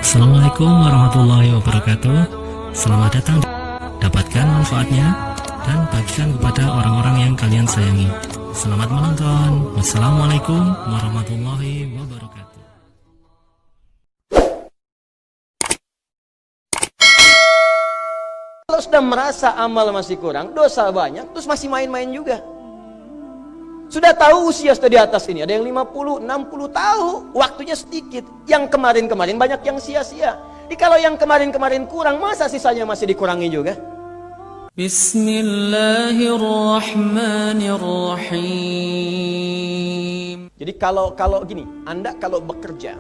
Assalamualaikum warahmatullahi wabarakatuh. Selamat datang. Dapatkan manfaatnya dan bagikan kepada orang-orang yang kalian sayangi. Selamat menonton. Wassalamualaikum warahmatullahi wabarakatuh. Kalau sudah merasa amal masih kurang, dosa banyak, terus masih main-main juga. Sudah tahu usia sudah di atas ini, ada yang 50, 60 tahu, waktunya sedikit. Yang kemarin-kemarin banyak yang sia-sia. Jadi kalau yang kemarin-kemarin kurang, masa sisanya masih dikurangi juga? Bismillahirrahmanirrahim. Jadi kalau gini, Anda kalau bekerja,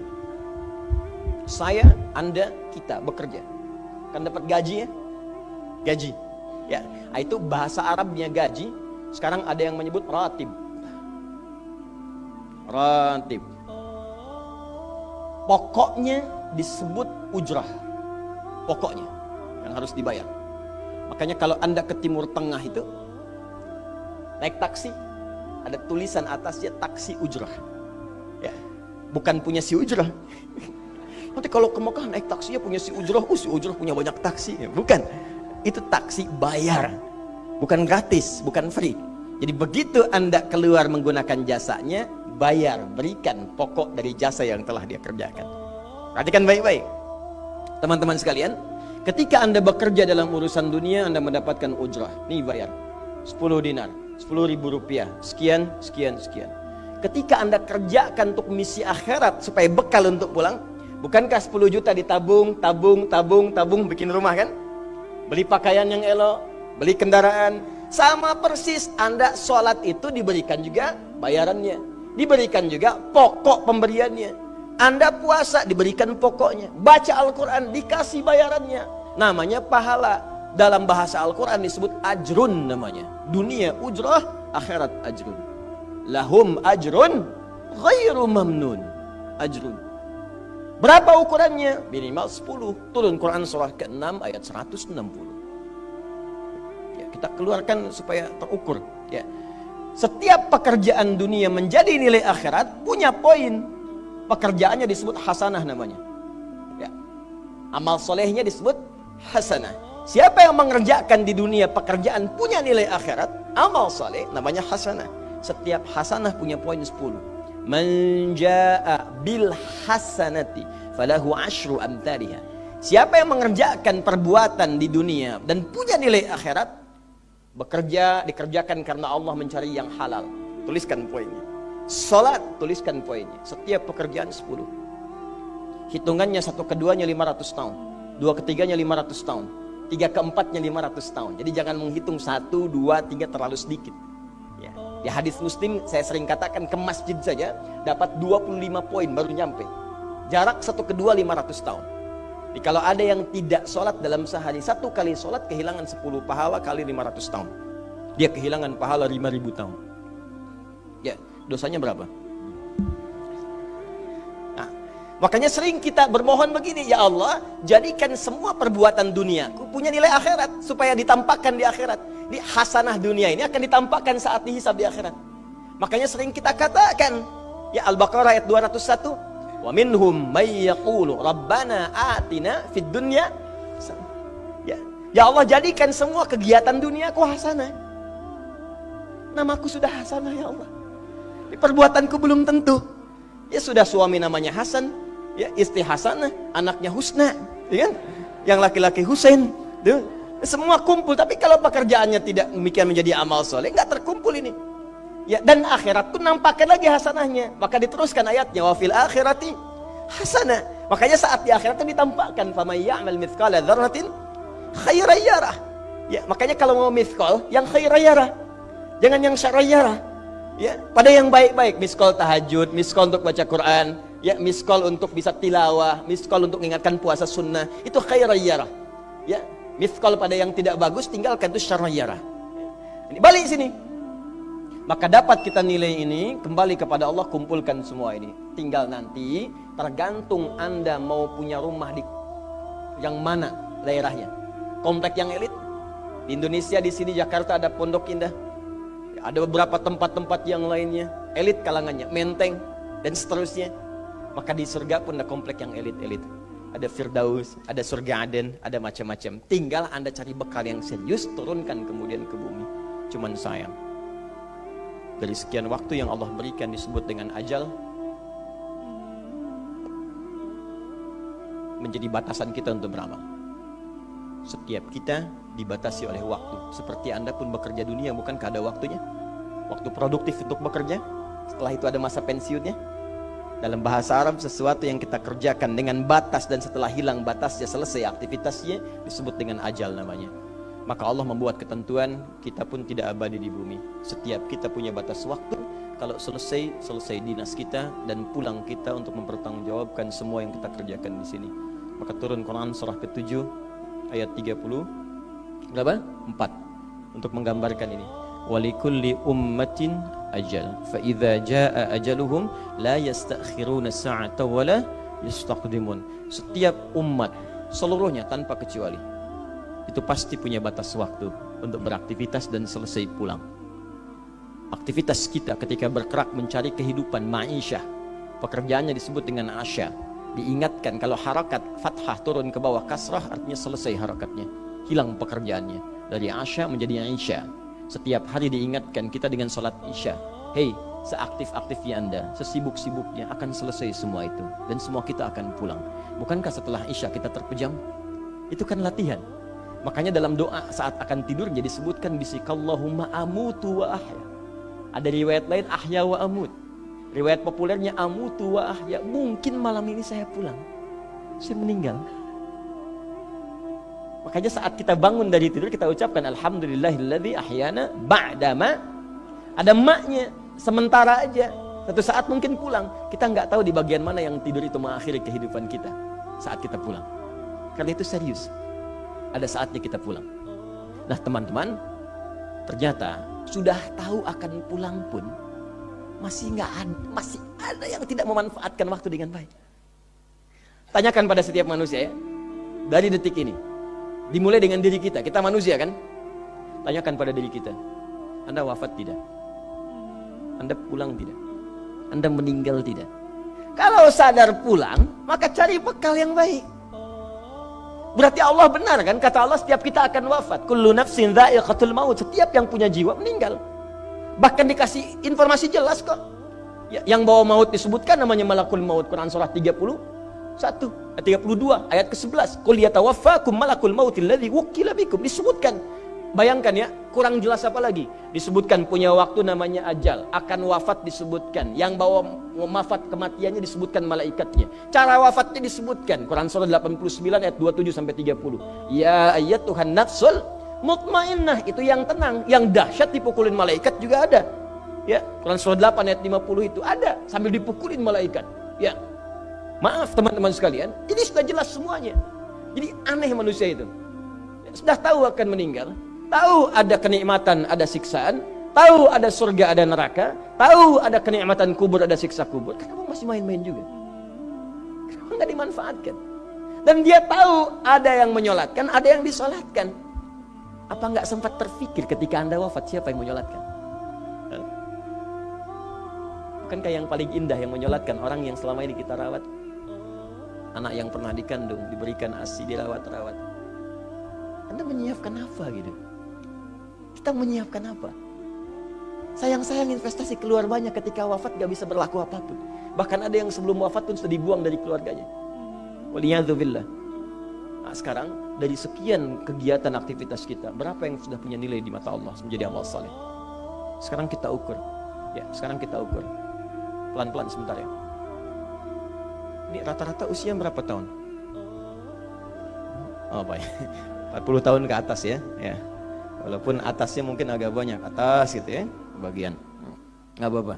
saya, Anda, kita bekerja, kan dapat gaji ya? Gaji. Ya, itu bahasa Arabnya gaji. Sekarang ada yang menyebut ratib. Ratib. Pokoknya disebut ujrah. Pokoknya yang harus dibayar. Makanya kalau Anda ke Timur Tengah itu naik taksi, ada tulisan atasnya taksi ujrah. Ya, bukan punya si ujrah. Nanti kalau ke Mekah naik taksinya punya si ujrah, si ujrah punya banyak taksi. Ya, bukan. Itu taksi bayar, bukan gratis, bukan free. Jadi begitu Anda keluar menggunakan jasanya, bayar, berikan pokok dari jasa yang telah dia kerjakan. Perhatikan baik-baik, teman-teman sekalian. Ketika Anda bekerja dalam urusan dunia, Anda mendapatkan ujrah. Nih bayar 10 dinar, 10.000 rupiah, sekian, sekian, sekian. Ketika Anda kerjakan untuk misi akhirat supaya bekal untuk pulang, bukankah 10 juta ditabung, tabung, bikin rumah kan? Beli pakaian yang elok, beli kendaraan. Sama persis Anda sholat itu diberikan juga bayarannya, diberikan juga pokok pemberiannya. Anda puasa diberikan pokoknya, baca Al-Quran dikasih bayarannya. Namanya pahala. Dalam bahasa Al-Quran disebut ajrun namanya. Dunia ujrah, akhirat ajrun. Lahum ajrun ghairu mamnun. Ajrun. Berapa ukurannya? Minimal 10. Turun Quran surah ke-6 ayat 160. Ya, kita keluarkan supaya terukur. Ya. Setiap pekerjaan dunia menjadi nilai akhirat punya poin. Pekerjaannya disebut hasanah namanya. Ya. Amal solehnya disebut hasanah. Siapa yang mengerjakan di dunia pekerjaan punya nilai akhirat, amal soleh namanya hasanah. Setiap hasanah punya poin 10. Man jaa bil hasanati falahu asyru amthaliha. Siapa yang mengerjakan perbuatan di dunia dan punya nilai akhirat, bekerja dikerjakan karena Allah mencari yang halal. Tuliskan poinnya. Salat, tuliskan poinnya. Setiap pekerjaan 10. Hitungannya 1 keduanya 500 tahun, 2 ketiganya 500 tahun, 3 keempatnya 500 tahun. Jadi jangan menghitung 1, 2, 3 terlalu sedikit. Di hadis Muslim saya sering katakan ke masjid saja dapat 25 poin baru nyampe. Jarak 1 ke 2 500 tahun. Jadi kalau ada yang tidak sholat dalam sehari, 1 kali sholat kehilangan 10 pahala kali 500 tahun. Dia kehilangan pahala 5.000 tahun. Ya, dosanya berapa? Nah, makanya sering kita bermohon begini, ya Allah, jadikan semua perbuatan duniaku punya nilai akhirat supaya ditampakkan di akhirat. Di hasanah dunia ini akan ditampakkan saat dihisab di akhirat. Makanya sering kita katakan, ya Al-Baqarah ayat 201, wa minhum may yaqulu rabbana atina fid dunya. Ya Allah, jadikan semua kegiatan duniaku hasanah. Namaku sudah hasanah ya Allah. Perbuatanku belum tentu. Ya sudah suami namanya Hasan, ya istri hasanah, anaknya Husna, ya kan? Yang laki-laki Husain, tuh. Semua kumpul, tapi kalau pekerjaannya tidak demikian menjadi amal soleh, nggak terkumpul ini. Ya, dan akhirat pun nampakkan lagi hasanahnya. Maka diteruskan ayatnya, wa fil akhirati hasanah. Makanya saat di akhirat itu ditampakkan, faman ya'mal mithqala dzarratin khairan yarah. Ya, makanya kalau mau mithqal, yang khairan yarah. Jangan yang syarran yarah. Ya, pada yang baik-baik, miskol tahajud, miskol untuk baca Quran, ya, miskol untuk bisa tilawah, miskol untuk mengingatkan puasa sunnah, itu khairan yarah. Ya, mithqal pada yang tidak bagus tinggalkan, itu syarran yarah. Ini balik sini. Maka dapat kita nilai ini kembali kepada Allah, kumpulkan semua ini. Tinggal nanti tergantung Anda mau punya rumah di yang mana daerahnya. Komplek yang elit. Di Indonesia di sini Jakarta ada Pondok Indah. Ada beberapa tempat-tempat yang lainnya, elit kalangannya, Menteng dan seterusnya. Maka di surga pun ada komplek yang elit-elit. ada Firdaus, ada surga Aden, ada macam-macam. Tinggal Anda cari bekal yang serius, turunkan kemudian ke bumi. Cuman sayang, dari sekian waktu yang Allah berikan disebut dengan ajal, menjadi batasan kita untuk beramal. Setiap kita dibatasi oleh waktu. Seperti Anda pun bekerja dunia, bukankah ada waktunya? Waktu produktif untuk bekerja, setelah itu ada masa pensiunnya. Dalam bahasa Arab, sesuatu yang kita kerjakan dengan batas dan setelah hilang batasnya, selesai aktivitasnya, disebut dengan ajal namanya. Maka Allah membuat ketentuan, kita pun tidak abadi di bumi. Setiap kita punya batas waktu. Kalau selesai dinas kita dan pulang kita untuk mempertanggungjawabkan semua yang kita kerjakan di sini. Maka turun Quran surah ke-7 ayat 30 berapa? 4 untuk menggambarkan ini. Walikulli ummatin ajal fa idza jaa ajaluhum la yastakhiruna sa'ata wa la yastaqdimun. Setiap umat seluruhnya tanpa kecuali itu pasti punya batas waktu untuk beraktivitas dan selesai pulang. Aktivitas kita ketika bergerak mencari kehidupan ma'isyah, pekerjaannya disebut dengan asya. Diingatkan kalau harakat fathah turun ke bawah kasrah artinya selesai harakatnya, hilang pekerjaannya. Dari asya menjadi isya. Setiap hari diingatkan kita dengan sholat isya. Hei, seaktif-aktifnya Anda, sesibuk-sibuknya akan selesai semua itu. Dan semua kita akan pulang. Bukankah setelah isya kita terpejam? Itu kan latihan. Makanya dalam doa saat akan tidur jadi disebutkan bisikallahumma amutu wa ahya. Ada riwayat lain ahya wa amut. Riwayat populernya amutu wa ahya. Mungkin malam ini saya pulang, saya meninggal. Makanya saat kita bangun dari tidur kita ucapkan alhamdulillahilladzi ahyana ba'dama. Ada maknya, sementara aja. Satu saat mungkin pulang. Kita nggak tahu di bagian mana yang tidur itu mengakhiri kehidupan kita saat kita pulang. Karena itu serius. Ada saatnya kita pulang. Nah teman-teman, ternyata sudah tahu akan pulang pun masih ada yang tidak memanfaatkan waktu dengan baik. Tanyakan pada setiap manusia ya, dari detik ini, dimulai dengan diri kita manusia kan? Tanyakan pada diri kita, Anda wafat tidak? Anda pulang tidak? Anda meninggal tidak? Kalau sadar pulang, maka cari bekal yang baik. Berarti Allah benar kan? Kata Allah setiap kita akan wafat. Kullu nafsin dha'iqatul maut. Setiap yang punya jiwa meninggal. Bahkan dikasih informasi jelas kok. Yang bawa maut disebutkan namanya malakul maut. Quran surah 32 ayat ke-11. Qul yatawaffakum malakul mautil ladzi wukkila bikum. Disebutkan. Bayangkan ya, kurang jelas apa lagi? Disebutkan punya waktu namanya ajal, akan wafat disebutkan. Yang bawa wafat kematiannya disebutkan malaikatnya. Cara wafatnya disebutkan. Quran surah 89 ayat 27 sampai 30. Ya ayyatuhan nafsul mutmainnah, itu yang tenang, yang dahsyat dipukulin malaikat juga ada. Ya, Quran surah 8 ayat 50 itu ada sambil dipukulin malaikat. Ya. Maaf teman-teman sekalian, ini sudah jelas semuanya. Jadi aneh manusia itu. Sudah tahu akan meninggal, tahu ada kenikmatan, ada siksaan, tahu ada surga, ada neraka, tahu ada kenikmatan kubur, ada siksa kubur. Kenapa masih main-main juga? Kenapa nggak dimanfaatkan? Dan dia tahu ada yang menyolatkan, ada yang disolatkan. Apa nggak sempat terfikir ketika Anda wafat siapa yang menyolatkan? Bukankah yang paling indah yang menyolatkan orang yang selama ini kita rawat? Anak yang pernah dikandung, diberikan ASI, dirawat-rawat. Anda menyiapkan apa gitu? Kita menyiapkan apa? Sayang-sayang investasi keluar banyak ketika wafat gak bisa berlaku apapun. Bahkan ada yang sebelum wafat pun sudah dibuang dari keluarganya. Waliyadzubillah. Nah, sekarang dari sekian kegiatan aktivitas kita, berapa yang sudah punya nilai di mata Allah menjadi amal saleh? Sekarang kita ukur. Ya, sekarang kita ukur. Pelan-pelan sebentar ya. Ini rata-rata usia berapa tahun? Oh, baik. 40 tahun ke atas ya. Ya. Walaupun atasnya mungkin agak banyak, atas gitu ya, bagian. Nggak apa-apa.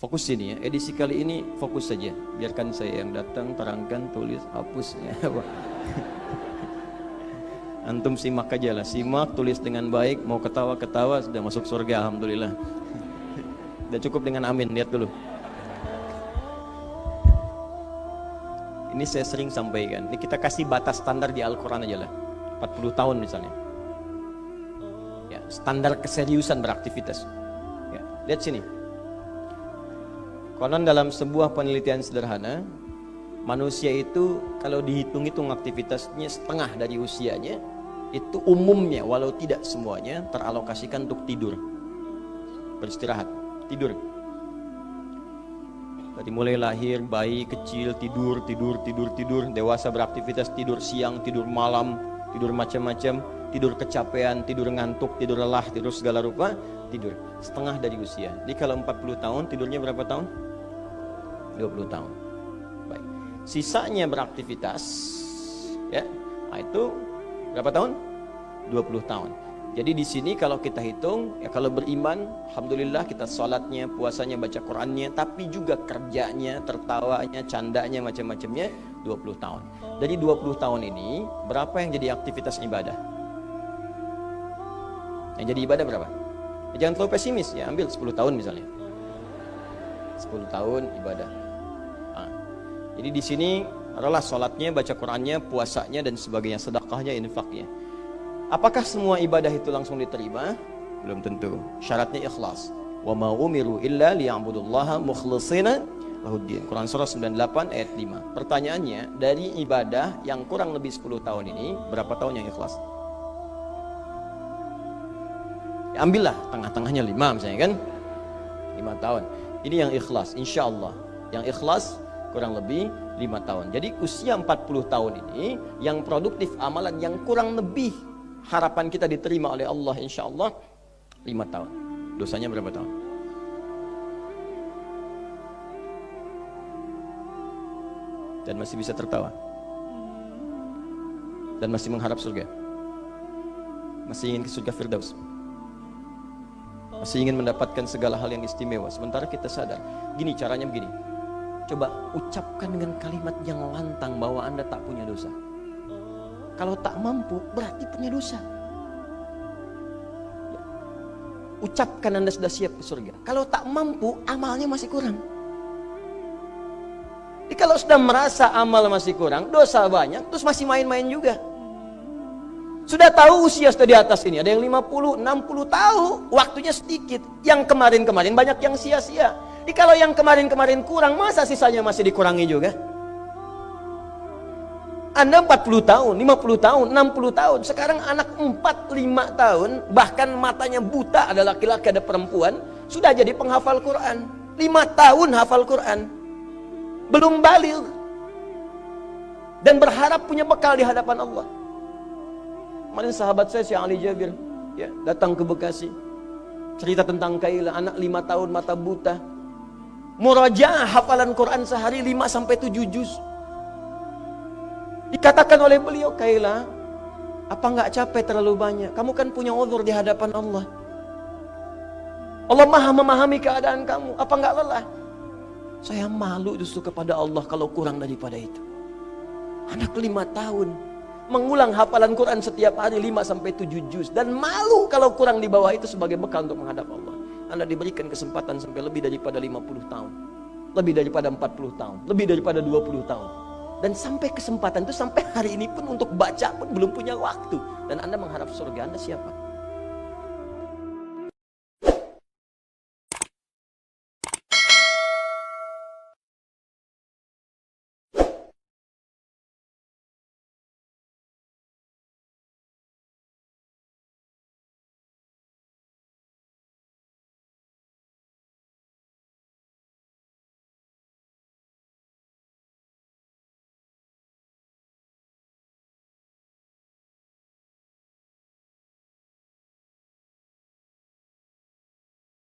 Fokus sini ya. Edisi kali ini fokus saja. Biarkan saya yang datang, terangkan, tulis, hapus ya. Antum simak aja lah. Simak, tulis dengan baik, mau ketawa-ketawa, sudah masuk surga alhamdulillah. Udah cukup dengan amin, lihat dulu. Ini saya sering sampaikan. Ini kita kasih batas standar di Al-Quran aja lah. 40 tahun misalnya. Ya, standar keseriusan beraktivitas. Ya, lihat sini. Konon dalam sebuah penelitian sederhana, Manusia itu kalau dihitung-hitung aktivitasnya setengah dari usianya, itu umumnya walau tidak semuanya teralokasikan untuk tidur, beristirahat, tidur. Dari mulai lahir, bayi kecil tidur, dewasa beraktivitas, tidur siang, tidur malam, tidur macam-macam, tidur kecapean, tidur ngantuk, tidur lelah, tidur segala rupa, tidur. Setengah dari usia. Jadi kalau 40 tahun, tidurnya berapa tahun? 20 tahun. Baik. Sisanya beraktivitas, ya. Nah, itu berapa tahun? 20 tahun. Jadi di sini kalau kita hitung, ya kalau beriman, alhamdulillah kita sholatnya, puasanya, baca Qur'annya, tapi juga kerjanya, tertawanya, candanya, macam-macamnya 20 tahun. Dari 20 tahun ini, berapa yang jadi aktivitas ibadah? Yang jadi ibadah berapa? Ya, jangan terlalu pesimis ya, ambil 10 tahun misalnya. 10 tahun ibadah. Nah, jadi di sini adalah sholatnya, baca Qur'annya, puasanya dan sebagainya, sedekahnya, infaknya. Apakah semua ibadah itu langsung diterima? Belum tentu. Syaratnya ikhlas. Wa ma umiru illa liya'budullaha mukhlishina lahuddin. Quran surah 98 ayat 5. Pertanyaannya, dari ibadah yang kurang lebih 10 tahun ini, berapa tahun yang ikhlas? Ya, ambillah tengah-tengahnya 5 misalnya kan. 5 tahun. Ini yang ikhlas, insya Allah. Yang ikhlas kurang lebih 5 tahun. Jadi usia 40 tahun ini yang produktif amalan yang kurang lebih harapan kita diterima oleh Allah insya Allah 5 tahun. Dosanya berapa tahun? Dan masih bisa tertawa. Dan masih mengharap surga. Masih ingin ke surga Firdaus. Masih ingin mendapatkan segala hal yang istimewa. Sementara kita sadar, gini caranya begini. Coba ucapkan dengan kalimat yang lantang bahwa Anda tak punya dosa. Kalau tak mampu, berarti punya dosa. Ucapkan Anda sudah siap ke surga. Kalau tak mampu, amalnya masih kurang. Jadi kalau sudah merasa amal masih kurang, dosa banyak, terus masih main-main juga. Sudah tahu usia sudah di atas ini, ada yang 50, 60 tahu, waktunya sedikit. Yang kemarin-kemarin banyak yang sia-sia. Jadi kalau yang kemarin-kemarin kurang, masa sisanya masih dikurangi juga? Anda 40 tahun, 50 tahun, 60 tahun. Sekarang anak 4, 5 tahun, bahkan matanya buta, ada laki-laki, ada perempuan, sudah jadi penghafal Quran. 5 tahun hafal Quran. Belum baligh. Dan berharap punya bekal di hadapan Allah. Kemarin sahabat saya, Syekh Ali Jabir, ya, datang ke Bekasi. Cerita tentang Kaila, anak 5 tahun, mata buta. Murajaah hafalan Quran sehari 5-7 juz. Dikatakan oleh beliau, Kaila, apa enggak capek terlalu banyak? Kamu kan punya uzur di hadapan Allah. Allah Maha memahami keadaan kamu. Apa enggak lelah? Saya malu justru kepada Allah kalau kurang daripada itu. Anak 5 tahun mengulang hafalan Quran setiap hari 5-7 juz dan malu kalau kurang di bawah itu sebagai bekal untuk menghadap Allah. Anda diberikan kesempatan sampai lebih daripada 50 tahun, lebih daripada 40 tahun, lebih daripada 20 tahun. Dan sampai kesempatan itu sampai hari ini pun untuk baca pun belum punya waktu. Dan Anda mengharap surga, Anda siapa?